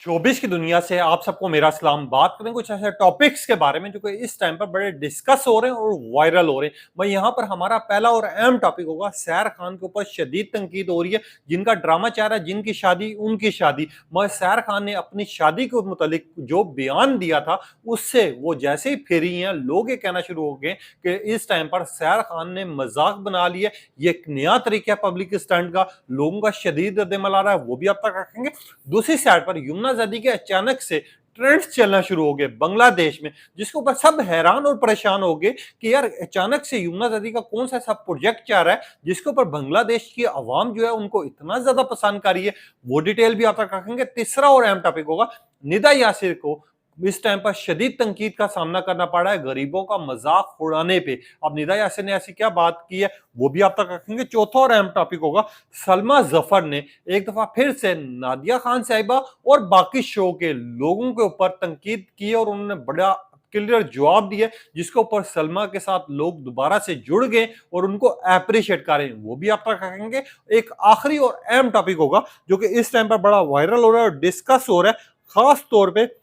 Showbiz की दुनिया से आप सबको मेरा सलाम। बात करें कुछ ऐसे टॉपिक्स के बारे में जो कि इस टाइम पर बड़े डिस्कस हो रहे हैं और वायरल हो रहे हैं। भाई यहाँ पर हमारा पहला और अहम टॉपिक होगा, सैर खान के ऊपर शदीद तनकीद हो रही है। जिनका ड्रामा चाह रहा है जिनकी शादी उनकी शादी, मगर सैर खान ने अपनी शादी के मुतालिक जो बयान दिया था उससे वो जैसे ही फिरी हैं, लोग ये कहना शुरू हो गए कि इस टाइम पर सैर खान ने मजाक बना लिया। ये एक नया तरीका है पब्लिक स्टंट का, लोगों का शदीद रद्दमल आ रहा है, वो भी अब तक रखेंगे। दूसरी साइड पर यमुना जदी के अचानक से ट्रेंड्स चलना शुरू हो गए बांग्लादेश में, जिसके ऊपर सब हैरान और परेशान हो गए कि यार अचानक से यमुना जदी का कौन सा सब प्रोजेक्ट चाह रहा है जिसके ऊपर बांग्लादेश की आवाम जो है उनको इतना ज्यादा पसंद कर रही है। वो डिटेल भी आप तक रखेंगे। तीसरा और अहम टॉपिक होगा, निदा यासिर को इस टाइम पर शदीद तनकीद का सामना करना पड़ रहा है गरीबों का मजाक उड़ाने पे। अब निदा यासिर ने ऐसी क्या बात की है वो भी आप तक रखेंगे। चौथा और अहम टॉपिक होगा, सलमा जफर ने एक दफा फिर से नादिया खान साहिबा और बाकी शो के लोगों के ऊपर तनकीद की और उन्होंने बड़ा क्लियर जवाब दिया, जिसके ऊपर सलमा के साथ लोग दोबारा से जुड़ गए और उनको अप्रिशिएट करें, वो भी आप तक रखेंगे। एक आखिरी और अहम टॉपिक होगा जो कि इस टाइम पर बड़ा वायरल हो रहा है और डिस्कस हो रहा है, खास तौर पे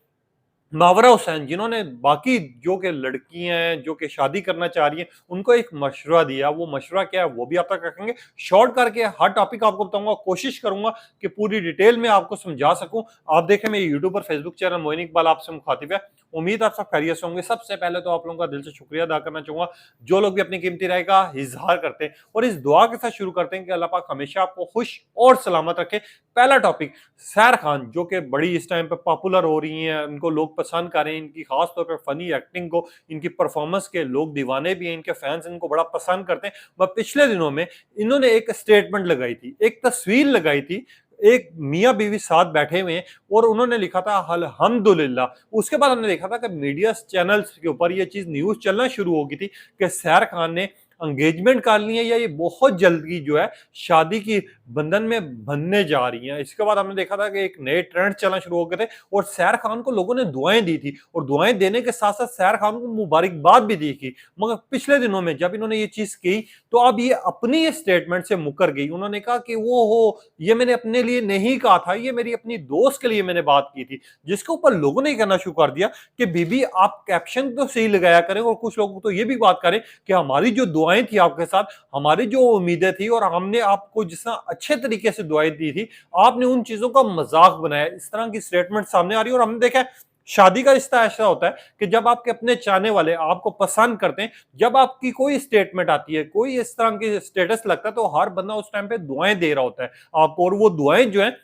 मावरा हुसैन, जिन्होंने बाकी जो कि लड़कियां हैं जो कि शादी करना चाह रही हैं उनको एक मशवरा दिया। वो मशवरा क्या है वो भी आप तक रखेंगे। शॉर्ट करके हर टॉपिक आपको बताऊंगा, कोशिश करूंगा कि पूरी डिटेल में आपको समझा सकूं। आप देखें मेरे यूट्यूब और फेसबुक चैनल मोइन इकबाल आपसे मुखातिब है। उम्मीद आप सब खैरियत से होंगे। सबसे पहले तो आप लोगों का दिल से शुक्रिया अदा करना चाहूंगा जो लोग भी अपनी कीमती राय का इजहार करते हैं, और इस दुआ के साथ शुरू करते हैं कि अल्लाह पाक हमेशा आपको खुश और सलामत रखे। पहला टॉपिक, सैर खान जो कि बड़ी इस टाइम पे पॉपुलर हो रही हैं, इनको लोग पसंद कर रहे हैं, इनकी खास तौर पे फनी एक्टिंग को, इनकी परफॉर्मेंस के लोग दीवाने भी हैं, इनके फैंस इनको बड़ा पसंद करते हैं। वह पिछले दिनों में इन्होंने एक स्टेटमेंट लगाई थी, एक तस्वीर लगाई थी, एक मियाँ बीवी साथ बैठे हुए हैं और उन्होंने लिखा था अल्हम्दुलिल्लाह। उसके बाद हमने देखा था कि मीडिया चैनल्स के ऊपर ये चीज न्यूज चलना शुरू हो गई थी कि सैर खान ने एंगेजमेंट कर ली है या ये बहुत जल्दी जो है शादी की बंधन में बनने जा रही हैं। इसके बाद हमने देखा था कि एक नए ट्रेंड चलना शुरू हो गए थे और सैर खान को लोगों ने दुआएं दी थी, और दुआएं देने के साथ साथ सैर खान को मुबारकबाद भी दी थी। मगर पिछले दिनों में जब इन्होंने ये चीज की तो अब ये अपनी स्टेटमेंट से मुकर गई। उन्होंने कहा कि वो हो, ये मैंने अपने लिए नहीं कहा था, ये मेरी अपनी दोस्त के लिए मैंने बात की थी। जिसके ऊपर लोगों ने कहना शुरू कर दिया कि बीबी आप कैप्शन तो सही लगाया करें, और कुछ लोग तो ये भी बात करें कि हमारी जो दुआएं थी आपके साथ, हमारी जो उम्मीदें थी और हमने आपको जिस तरह अच्छे तरीके से दुआएं दी थी, आपने उन चीजों का मजाक बनाया। इस तरह की स्टेटमेंट सामने आ रही है। और हमने देखा है शादी का रिश्ता ऐसा होता है कि जब आपके अपने चाहने वाले आपको पसंद करते हैं, जब आपकी कोई स्टेटमेंट आती है, कोई इस तरह की स्टेटस लगता है, तो हर बंदा उस टाइम पे दुआएं दे रहा होता है आपको, और वो दुआएं जो है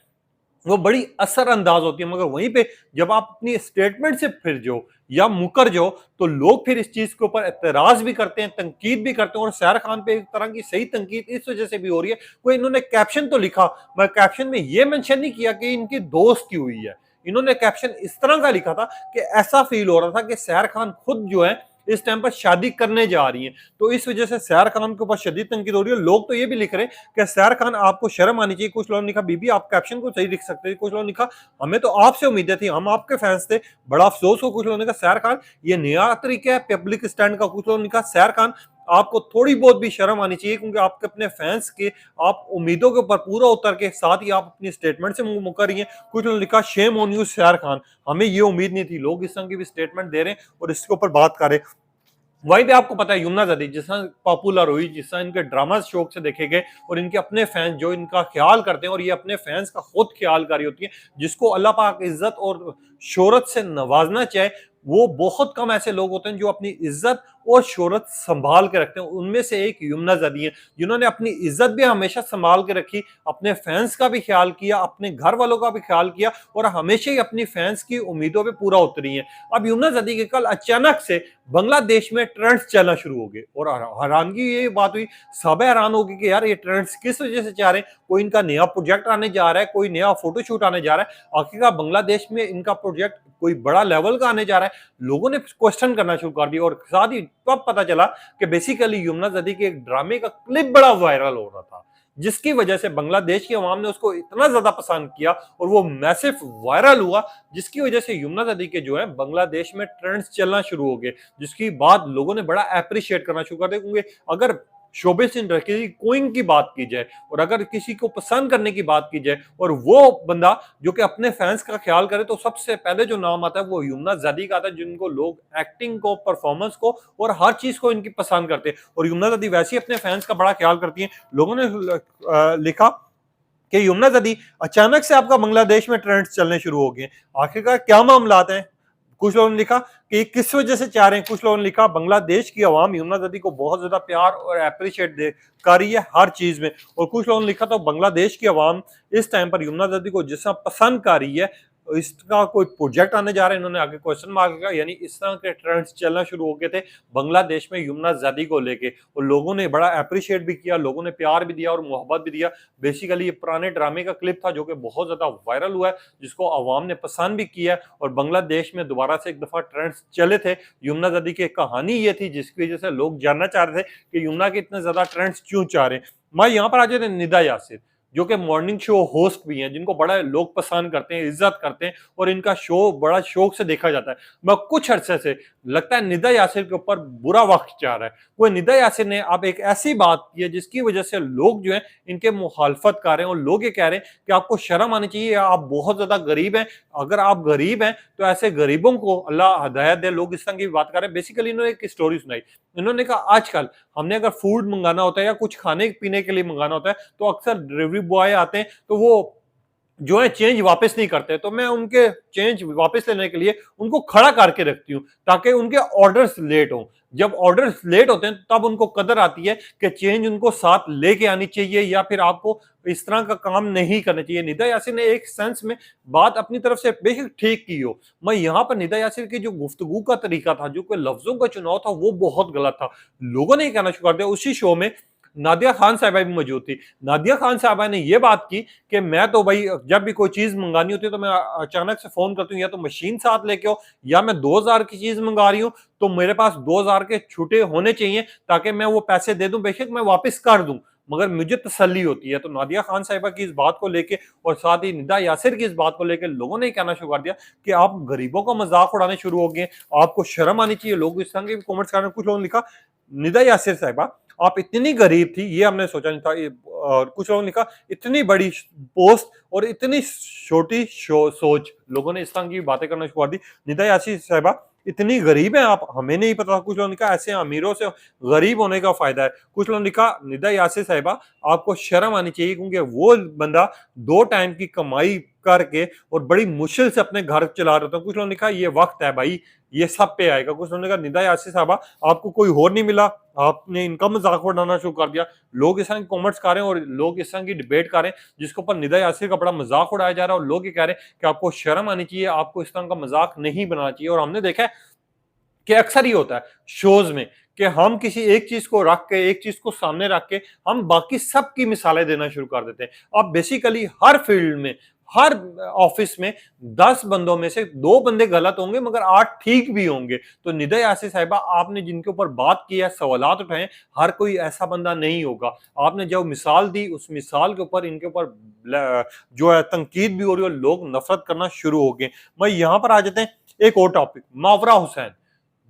वो बड़ी असरअंदाज होती है। मगर वहीं पे जब आप अपनी स्टेटमेंट से फिर जाओ या मुकर जाओ तो लोग फिर इस चीज के ऊपर एतराज भी करते हैं, तनकीद भी करते हैं। और सैर खान पे एक तरह की सही तनकीद इस वजह से भी हो रही है, कोई इन्होंने कैप्शन तो लिखा मगर कैप्शन में ये मेंशन नहीं किया कि इनकी दोस्त की हुई है। इन्होंने कैप्शन इस तरह का लिखा था कि ऐसा फील हो रहा था कि सैर खान खुद जो है इस टाइम पर शादी करने जा रही हैं। तो इस वजह से सैर खान के ऊपर शदीद तनकीद हो रही है। लोग तो ये भी लिख रहे हैं कि सैर खान आपको शर्म आनी चाहिए। कुछ लोगों ने लिखा बीबी आप कैप्शन को सही लिख सकते थे, कुछ लोगों ने लिखा हमें तो आपसे उम्मीदें थी, हम आपके फैंस थे, बड़ा अफसोस हो। कुछ लोगों ने कहा सैर खान ये नया तरीका है पब्लिक स्टैंड का। कुछ लोगों ने कहा सैर खान आपको थोड़ी बहुत भी शर्म आनी चाहिए, क्योंकि आपके अपने फैंस के आप उम्मीदों के ऊपर पूरा उतर के साथ ही आप अपनी स्टेटमेंट से मुंह मुकर रही हैं। कुछ लोगों ने लिखा शेम ऑन यू सैर खान, हमें ये उम्मीद नहीं थी। लोग इस तरह की भी स्टेटमेंट दे रहे हैं और इसके ऊपर बात कर रहे हैं। वहीं पे आपको पता है यमुना जदी जिस तरह पॉपुलर हुई, जिस तरह इनके ड्रामा शौक से देखे गए और इनके अपने फैंस जो इनका ख्याल करते हैं और ये अपने फैंस का खुद ख्याल कर रही होती है, जिसको अल्लाह पाक इज्जत और शोहरत से नवाजना चाहे, वो बहुत कम ऐसे लोग होते हैं जो अपनी इज्जत और शोहरत संभाल के रखते हैं। उनमें से एक यमुना जदी है, जिन्होंने अपनी इज्जत भी हमेशा संभाल के रखी, अपने फैंस का भी ख्याल किया, अपने घर वालों का भी ख्याल किया और हमेशा ही अपनी फैंस की उम्मीदों पे पूरा उतरी है। अब यमुना जदी के कल अचानक से बांग्लादेश में ट्रेंड्स चलना शुरू हो गए और हैरानगी ये बात हुई, सब हैरान हो गए कि यार ये ट्रेंड्स किस वजह से जा रहे हैं। कोई इनका नया प्रोजेक्ट आने जा रहा है, कोई नया फोटोशूट आने जा रहा है, आखिरकार बांग्लादेश में इनका प्रोजेक्ट कोई बड़ा लेवल का आने जा रहा है। लोगों ने क्वेश्चन करना शुरू कर दिया और साथ ही तब पता चला कि बेसिकली यमुना जदी के एक ड्रामे का क्लिप बड़ा वायरल हो रहा था, जिसकी वजह से बांग्लादेश की आवाम ने उसको इतना ज्यादा पसंद किया और वो मैसिव वायरल हुआ, जिसकी वजह से यमुना जदी के जो है बांग्लादेश में ट्रेंड्स चलना शुरू हो गए, जिसकी बात लोगों ने बड़ा अप्रिशिएट करना शुरू कर दिया। क्योंकि अगर शोबिस इंडस्ट्री क्वीन की बात की जाए और अगर किसी को पसंद करने की बात की जाए और वो बंदा जो कि अपने फैंस का ख्याल करे, तो सबसे पहले जो नाम आता है वो यमुना ज़ैदी का आता है, जिनको लोग एक्टिंग को, परफॉर्मेंस को और हर चीज को इनकी पसंद करते हैं। और यमुना ज़ैदी वैसे ही अपने फैंस का बड़ा ख्याल करती हैं। लोगों ने लिखा कि यमुना ज़ैदी अचानक से आपका बांग्लादेश में ट्रेंड्स चलने शुरू हो गए, आखिरकार क्या मामलात हैं? कुछ लोगों ने लिखा कि किस वजह से चाह रहे हैं, कुछ लोगों ने लिखा बांग्लादेश की आवाम यमुना ज़ैदी को बहुत ज्यादा प्यार और अप्रिशिएट दे कर रही है हर चीज में। और कुछ लोगों ने लिखा तो बांग्लादेश की आवाम इस टाइम पर यमुना ज़ैदी को जिस तरह पसंद कर रही है, इसका कोई प्रोजेक्ट आने जा रहा है, इन्होंने आगे क्वेश्चन मार्क लगा, यानी इस तरह के ट्रेंड्स चलना शुरू हो गए थे बांग्लादेश में यमुना ज़ैदी को लेके। और लोगों ने बड़ा अप्रिशिएट भी किया, लोगों ने प्यार भी दिया और मोहब्बत भी दिया। बेसिकली ये पुराने ड्रामे का क्लिप था जो कि बहुत ज्यादा वायरल हुआ है, जिसको आवाम ने पसंद भी किया और बांग्लादेश में दोबारा से एक दफा ट्रेंड्स चले थे यमुना ज़ैदी की। कहानी ये थी जिसकी वजह से लोग जानना चाह रहे थे कि यमुना के इतने ज्यादा ट्रेंड्स क्यों चाह रहे हैं। मैं यहाँ पर आ जाते निदा यासिर, जो कि मॉर्निंग शो होस्ट भी हैं, जिनको बड़ा लोग पसंद करते हैं, इज्जत करते हैं और इनका शो बड़ा शौक से देखा जाता है। मैं कुछ अरसे से लगता है निदा यासिर के ऊपर बुरा वक्त जा रहा है। वो निदा यासिर ने अब एक ऐसी बात की है जिसकी वजह से लोग जो है इनके मुखालफत कर रहे हैं और लोग ये कह रहे हैं कि आपको शर्म आनी चाहिए, आप बहुत ज्यादा गरीब हैं, अगर आप गरीब हैं तो ऐसे गरीबों को अल्लाह हिदायत दे। लोग इस तरह की बात कर रहे हैं। बेसिकली इन्होंने एक स्टोरी सुनाई, इन्होंने कहा आजकल हमने अगर फूड मंगाना होता है या कुछ खाने पीने के लिए मंगाना होता है तो अक्सर डिलीवरी बॉय आते हैं तो वो जो है चेंज वापस नहीं करते, तो मैं उनके चेंज वापस लेने के लिए उनको खड़ा करके रखती हूँ ताकि उनके ऑर्डर्स लेट हों। जब ऑर्डर्स लेट होते हैं तब उनको कदर आती है कि चेंज उनको साथ लेके आनी चाहिए या फिर आपको इस तरह का काम नहीं करना चाहिए। निदा यासिर ने एक सेंस में बात अपनी तरफ से बेशक ठीक की हो, मैं यहाँ पर निदा यासिर की जो गुफ्तगू का तरीका था, जो कोई लफ्जों का चुनाव था, वो बहुत गलत था। लोगों ने कहना शुरू कर दिया। उसी शो में नादिया खान साहिबा भी मौजूद थी। नादिया खान साहिबा ने यह बात की कि मैं तो भाई जब भी कोई चीज मंगानी होती है तो मैं अचानक से फोन करती हूँ, या तो मशीन साथ लेके आओ, या मैं 2000 की चीज मंगा रही हूँ तो मेरे पास 2000 के छुट्टे होने चाहिए ताकि मैं वो पैसे दे दूं, बेशक मैं वापस कर दूं मगर मुझे तसल्ली होती है। तो नादिया खान साहिबा की इस बात को लेके और साथ ही निदा यासिर की इस बात को लेकर लोगों ने कहना शुरू कर दिया कि आप गरीबों का मजाक उड़ाने शुरू हो गए, आपको शर्म आनी चाहिए। लोग इस तरह के कॉमेंट्स कर रहे हैं। कुछ लोगों ने लिखा निदा यासिर साहिबा आप इतनी गरीब थी ये हमने सोचा नहीं था। और कुछ लोगों ने लिखा इतनी बड़ी पोस्ट और इतनी छोटी सोच। लोगों ने इस तरह की बातें करना शुरू कर दी। निदा यासिर साहिबा इतनी गरीब है आप, हमें नहीं पता। कुछ लोगों ने कहा ऐसे अमीरों से गरीब होने का फायदा है। कुछ लोगों ने लिखा निदा यासिर साहिबा आपको शर्म आनी चाहिए क्योंकि वो बंदा 2 टाइम की कमाई करके और बड़ी मुश्किल से अपने घर चला रहा था। कुछ लोगों ने कहा ये वक्त है भाई, ये सब पे आएगा। कुछ लोगों ने कहा निदा यासिर साहबा आपको कोई और नहीं मिला, आपने इनका मजाक उड़ाना शुरू कर दिया। लोग इस तरह के कॉमेंट्स कर रहे हैं और लोग इस तरह की डिबेट कर रहे हैं जिसके ऊपर निदा यासिर का बड़ा मजाक उड़ाया जा रहा है और लोग ये कह रहे हैं कि आपको शर्म आनी चाहिए, आपको इस तरह का मजाक नहीं बनाना चाहिए। और हमने देखा है कि अक्सर ही होता है शोज में कि हम किसी एक चीज को रख के, एक चीज को सामने रख के हम बाकी सब की मिसालें देना शुरू कर देते हैं। अब बेसिकली हर फील्ड में, हर ऑफिस में 10 बंदों में से 2 बंदे गलत होंगे मगर 8 ठीक भी होंगे। तो निदा यासिर साहिबा आपने जिनके ऊपर बात की है, सवालात उठाए, हर कोई ऐसा बंदा नहीं होगा। आपने जो मिसाल दी उस मिसाल के ऊपर इनके ऊपर जो है तनकीद भी हो रही है और लोग नफरत करना शुरू हो गए। मैं यहाँ पर आ जाते हैं एक और टॉपिक, मावरा हुसैन,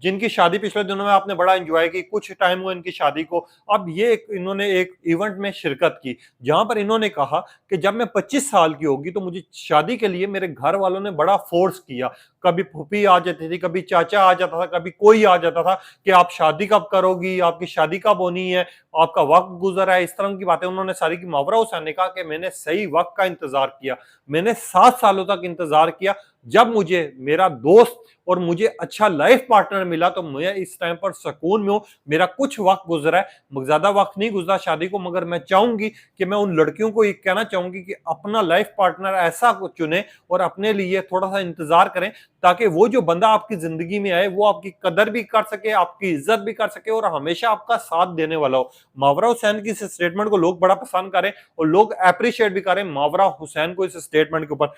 जिनकी शादी पिछले दिनों में आपने बड़ा एंजॉय की, कुछ टाइम हुआ इनकी शादी को। अब ये इन्होंने एक इवेंट में शिरकत की जहां पर इन्होंने कहा कि जब मैं 25 साल की होगी तो मुझे शादी के लिए मेरे घर वालों ने बड़ा फोर्स किया। कभी फूफी आ जाती थी, कभी चाचा आ जाता था, कभी कोई आ जाता था कि आप शादी कब करोगी, आपकी शादी कब होनी है, आपका वक्त गुजर है। इस तरह की बातें उन्होंने सारी की। मावरा हुसैन ने कहा कि मैंने सही वक्त का इंतजार किया, मैंने 7 सालों तक इंतजार किया। जब मुझे मेरा दोस्त और मुझे अच्छा लाइफ पार्टनर मिला तो मैं इस टाइम पर सुकून में हूं। मेरा कुछ वक्त गुजरा है, ज्यादा वक्त नहीं गुजरा शादी को, मगर मैं चाहूंगी कि मैं उन लड़कियों को ये कहना चाहूंगी कि अपना लाइफ पार्टनर ऐसा चुने और अपने लिए थोड़ा सा इंतजार करें ताकि वो जो बंदा आपकी जिंदगी में आए वो आपकी कदर भी कर सके, आपकी इज्जत भी कर सके और हमेशा आपका साथ देने वाला हो। मावरा हुसैन की इस स्टेटमेंट को लोग बड़ा पसंद करें और लोग अप्रिशिएट भी करें मावरा हुसैन को इस स्टेटमेंट के ऊपर।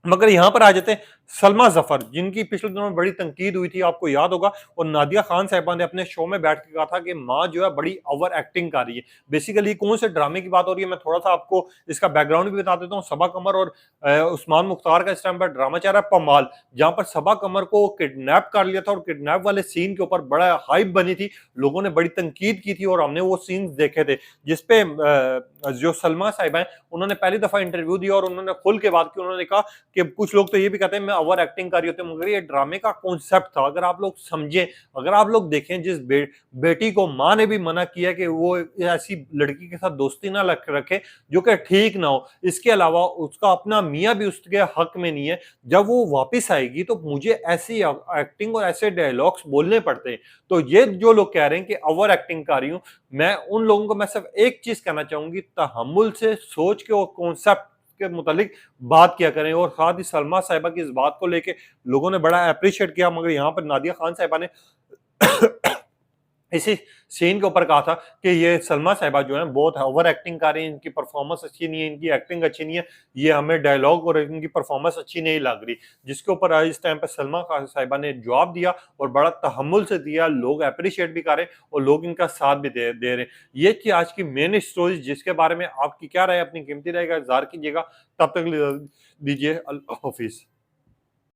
मगर यहाँ पर आ जाते हैं सलमा जफर, जिनकी पिछले दिनों में बड़ी तनकीद हुई थी, आपको याद होगा। और नादिया खान साहिबा ने अपने शो में बैठ के कहा था कि माँ जो है बड़ी ओवर एक्टिंग कर रही है। बेसिकली कौन से ड्रामे की बात हो रही है, मैं थोड़ा सा आपको इसका बैकग्राउंड भी बता देता हूँ। सबा कमर और उस्मान मुख्तार का इस टाइम पर ड्रामा चल रहा है पमाल, जहां पर सबा कमर को किडनैप कर लिया था और किडनैप वाले सीन के ऊपर बड़ा हाइप बनी थी, लोगों ने बड़ी तनकीद की थी और हमने वो सीन देखे थे, जिसपे जो सलमा साहिबा है उन्होंने पहली दफा इंटरव्यू दिया और उन्होंने खुल के बात की। उन्होंने कहा कि कुछ लोग तो ये भी कहते हैं मैं ओवर एक्टिंग कर रही होती हूँ, मगर ये ड्रामे का कॉन्सेप्ट था। अगर आप लोग समझें, अगर आप लोग देखें, जिस बेटी को माँ ने भी मना किया कि वो ऐसी लड़की के साथ दोस्ती ना रखे जो कि ठीक ना हो, इसके अलावा उसका अपना मियाँ भी उसके हक में नहीं है, जब वो वापस आएगी तो मुझे ऐसी एक्टिंग और ऐसे डायलॉग्स बोलने पड़ते हैं। तो ये जो लोग कह रहे हैं कि ओवर एक्टिंग कर रही हूँ, मैं उन लोगों को मैं सिर्फ एक चीज कहना चाहूंगी, तहम्मुल से सोच के और कॉन्सेप्ट के मुतालिक बात किया करें। और साथ ही सलमा साहिबा की इस बात को लेके लोगों ने बड़ा अप्रिशिएट किया, मगर यहाँ पर नादिया खान साहिबा ने इसी सीन के ऊपर कहा था कि ये सलमा साहिबा जो है बहुत ओवर एक्टिंग कर रही है, इनकी परफॉर्मेंस अच्छी नहीं है, इनकी एक्टिंग अच्छी नहीं है, ये हमें डायलॉग और इनकी परफॉर्मेंस अच्छी नहीं लग रही। जिसके ऊपर इस टाइम पर सलमा साहिबा ने जवाब दिया और बड़ा तहम्मुल से दिया, लोग अप्रिशिएट भी कर रहे हैं और लोग इनका साथ भी दे रहे हैं। ये थी आज की मेन स्टोरी, जिसके बारे में आपकी क्या राय, अपनी कीमती राय का इज़हार कीजिएगा। तब तक दीजिए, अल्लाह हाफिज।